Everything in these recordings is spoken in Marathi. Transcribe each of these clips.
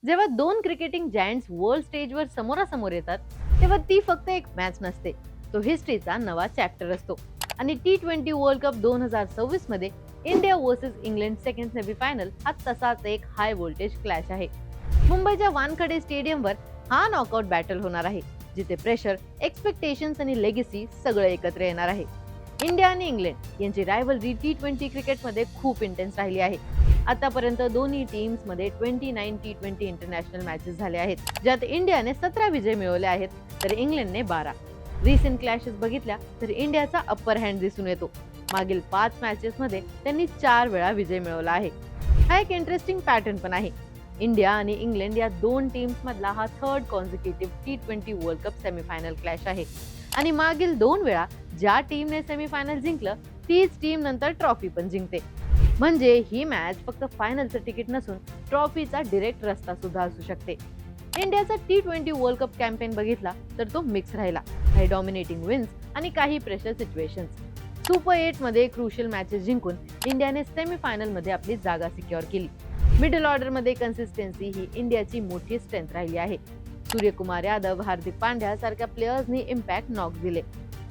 जेव्हा दोन क्रिकेटिंग जायंट्स वर्ल्ड स्टेजवर समोरासमोर येतात तेव्हा ती फक्त एक मॅच नसते, तो हिस्ट्रीचा नवा चॅप्टर असतो. आणि T20 वर्ल्ड कप 2026 मध्ये India versus England second semifinal हा तसाच एक हाय व्होल्टेज क्लॅश आहे. मुंबईच्या वानखडे स्टेडियमवर हा नॉकआउट बॅटल होणार आहे, जिथे प्रेशर, एक्सपेक्टेशन्स आणि लेगसी सगळं एकत्र येणार आहे. इंडिया आणि इंग्लंड यांची रायव्हलरी T20 क्रिकेटमध्ये खूप इंटेन्स राहिली आहे. आतापर्यंत दोन्ही टीम्स मध्ये 29 T20 इंटरनॅशनल मॅचेस झाले आहेत, ज्यात इंडियाने 17 विजय मिळवले आहेत तर इंग्लंडने 12. रिसेंट क्लॅशेस बघितल्या तर इंडियाचा अप्पर हँड दिसून येतो. मागील 5 मॅचेस मध्ये त्यांनी 4 वेळा विजय मिळवला आहे. हा एक इंटरेस्टिंग पॅटर्न पण आहे. इंडिया आणि इंग्लंड या दोन टीम्स मधला हा third consecutive T20 world cup semifinal clash आहे. आणि मागील 2 वेळा ज्या टीमने सेमीफायनल जिंकलं तीच टीम नंतर ट्रॉफी पण जिंकते. म्हणजे ही मॅच फक्त फायनलचं तिकीट नसून ट्रॉफीचा डिरेक्ट रस्ता सुद्धा असू शकते. इंडियाचा T20 वर्ल्ड कप कॅम्पेन बघितला तर तो मिक्स राहिला. काही डॉमिनेटिंग विन्स आणि काही प्रेशर सिच्युएशन्स. सुपर 8 मध्ये क्रुशियल मॅचेस जिंकून इंडियाने सेमीफायनल मध्ये आपली जागा सिक्युअर केली. मिडल ऑर्डर मध्ये कन्सिस्टन्सी ही इंडियाची मोठी स्ट्रेंथ राहिली आहे. सूर्यकुमार यादव, हार्दिक पांड्या सारख्या प्लेयर्सनी इम्पॅक्ट नॉक्स दिले,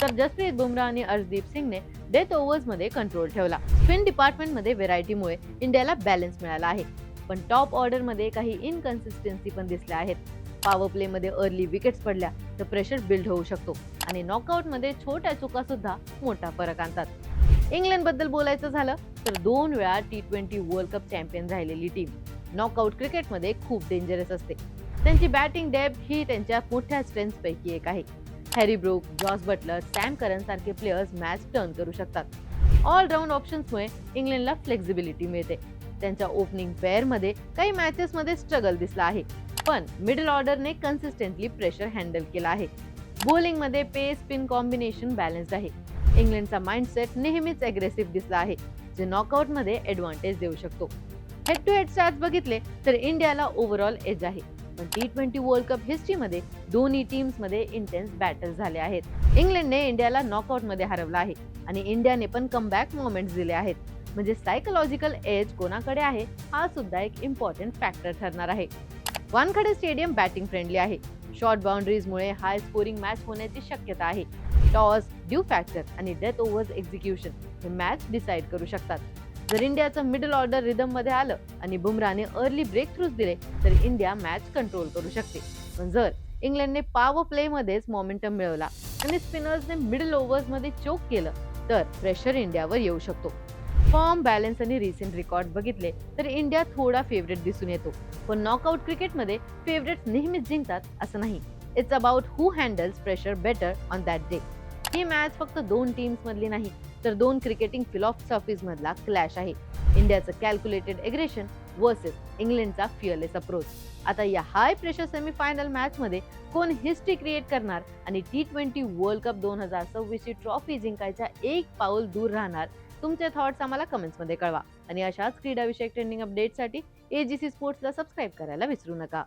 तर जसप्रीत बुमराह आणि अर्शदीप सिंगने डेथ ओव्हर्स मध्ये कंट्रोल ठेवला. स्पिन डिपार्टमेंट मध्ये व्हेरायटीमुळे इंडियाला बॅलन्स मिळाला आहे. पण टॉप ऑर्डर मध्ये काही इनकन्सिस्टन्सी पण दिसल्या आहेत. पॉवर प्ले मध्ये अर्ली विकेट्स पडल्या तर प्रेशर बिल्ड होऊ शकतो आणि नॉकआउट मध्ये छोट्या चुका सुद्धा मोठा फरक आणतात. इंग्लंड बद्दल बोलायचं झालं तर 2 वेळा T20 वर्ल्ड कप चॅम्पियन राहिलेली टीम नॉकआउट क्रिकेटमध्ये खूप डेंजरस असते. त्यांची बॅटिंग डेप्थ ही त्यांच्या मोठ्या स्ट्रेंथ्स पैकी एक आहे. हॅरी ब्रूक, जॉस बटलर, सॅम करन सारखे प्लेयर्स मॅच टर्न करू शकतात. ऑलराऊंड ऑप्शन्समुळे इंग्लंडला फ्लेक्झिबिलिटी मिळते. त्यांच्या ओपनिंग पेअरमध्ये काही मॅचेसमध्ये स्ट्रगल दिसला आहे, पण मिडल ऑर्डरने कन्सिस्टंटली प्रेशर हँडल केला आहे. बॉलिंगमध्ये पेस स्पिन कॉम्बिनेशन बॅलन्स्ड आहे. इंग्लंडचा माइंडसेट नेहमीच अग्रेसिव्ह दिसला आहे, जे नॉकआउटमध्ये ॲडव्हान्टेज देऊ शकतो. हेड टू हेड स्टॅट्स बघितले तर इंडियाला ओव्हरऑल एज आहे, पण T20 वर्ल्ड कप हिस्ट्रीमध्ये दोन्ही टीम्समध्ये इंटेन्स बॅटल झाले आहेत. इंग्लंडने इंडियाला नॉकआउटमध्ये हरवलं आहे आणि इंडियाने पण कमबॅक मोमेंट्स दिले आहेत. म्हणजे सायकोलॉजिकल एज कोणाकडे आहे हा सुद्धा एक इम्पॉर्टंट फॅक्टर ठरणार आहे. वानखडे स्टेडियम बॅटिंग फ्रेंडली आहे. शॉर्ट बाउंड्रीजमुळे हाय स्कोरिंग मॅच होण्याची शक्यता आहे. टॉस, ड्यू फॅक्टर आणि डेथ ओव्हर्स एक्झिक्युशन हे मॅच डिसाईड करू शकतात. जर इंडियाचं मिडल ऑर्डर रिदम मध्ये आलं आणि बुमराहने अर्ली ब्रेक थ्रूज दिले तर इंडिया मॅच कंट्रोल करू शकते. पण जर इंग्लंडने पॉवर प्ले मध्येच मोमेंटम मिळवला आणि स्पिनर्सने मिडल ओव्हर्स मध्ये चोक केलं तर प्रेशर इंडियावर येऊ शकतो. फॉर्म, बॅलन्स आणि रिसेंट रेकॉर्ड बघितले तर इंडिया थोडा फेवरेट दिसून येतो, पण नॉकआउट क्रिकेटमध्ये फेवरेट्स नेहमीच जिंकतात असं नाही. It's about who handles pressure better on that day. He match फक्त दोन टीम्स मधली नाही तर दोन क्रिकेटिंग फिलॉसॉफीज मधला क्लॅश आहे. इंडियाचं कॅल्क्युलेटेड एग्रेशन वर्सेस इंग्लंडचा फिअरलेस अप्रोच. आता या हाय प्रेशर सेमीफायनल मॅच मध्ये कोण हिस्ट्री क्रिएट करणार आणि T20 वर्ल्ड कप 2026 ची ट्रॉफी जिंकायच्या एक पाऊल दूर राहणार, तुमचे थॉट्स आम्हाला कमेंट्स मध्ये कळवा. आणि अशाच क्रीडाविषयक ट्रेंडिंग अपडेटसाठी AGC स्पोर्ट्सला सबस्क्राईब करायला विसरू नका.